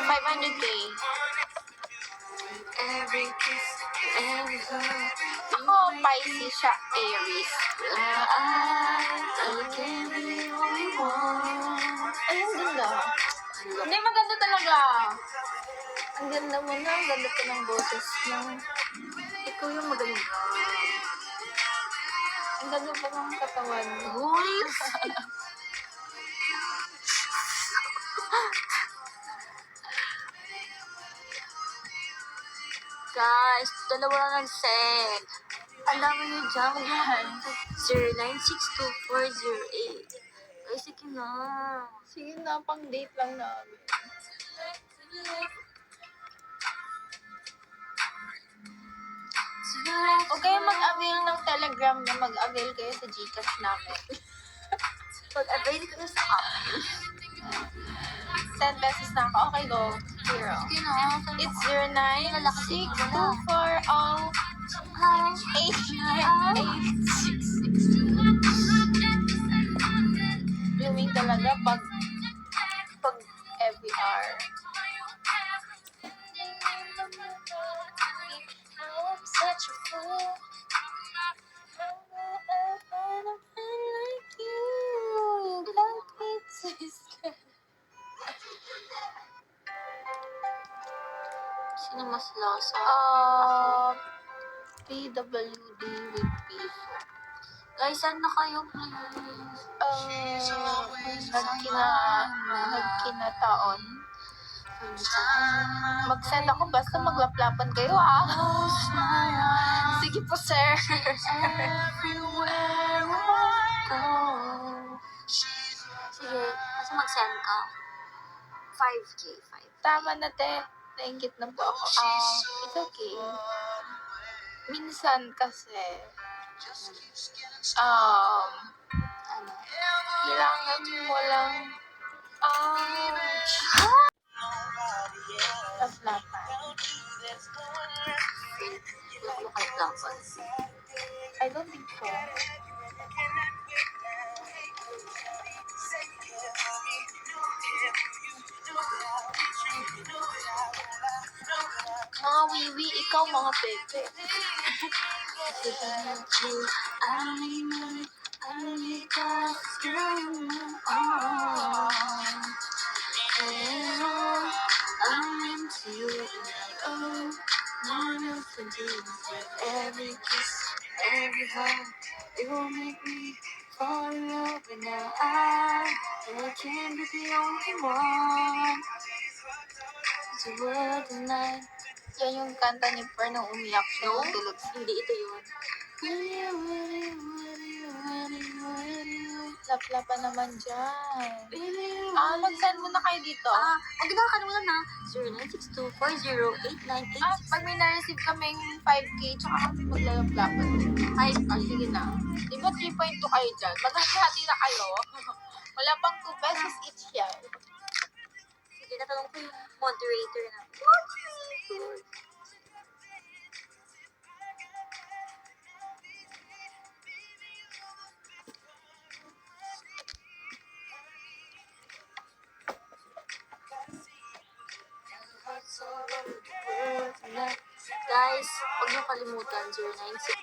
500K. Every kiss, every hug. Ako, Pisces siya, Aries. I can be the only one. Ay, ang ganda. Hindi, maganda talaga. Ang ganda mo na, ang ganda pa ng boses mo. Ikaw yung maganda. Ang ganda pa ng katawan mo. Guys, dalawa lang nag-send. Ang dami nyo dyan. 0962-408. Ay, sige na. Sige na, pang date lang namin. Huwag kayo mag-avail ng Telegram na mag-avail kayo sa Gcash namin. Mag-avail ko na sa amin. 10 pesos na ako. Okay, go. Zero. It's 0962408986. Blooming talaga pag every hour. I'm such a fool. Like you. Love me twisted. Sino mas losa? PWD with piso. Guys, saan na kayo, please? Nagkinataon. Mag-send ako, basta maglaplapan kayo, Sige po, sir. Sige, basta mag-send ka. 5K. Tama na, te. Nainggit na po ako. It's okay. Minsan kasi, kailangan mo lang, laplapan. I don't think so. Mga wiwi, ikaw mga pepe. Every kiss, every hug, it will make me fall in love. And now I can't be the only one. It's a world tonight. Yan yung kanta ni Per nung umiyak siya. No? Tulog. Hindi ito yun. Laplapan naman dyan. Mag-send mo na kayo dito. Magdala ka naman na. 0962-408-986. Pag may na-receive kaming 5K, tsaka kami maglalaplapan. Sige na. Diba 3.2 kayo dyan? Maghahati na kayo. Wala pang 2 pesos each yan. Sige, natanong ko yung moderator na. Guys, huwag niyo kalimutan, 096.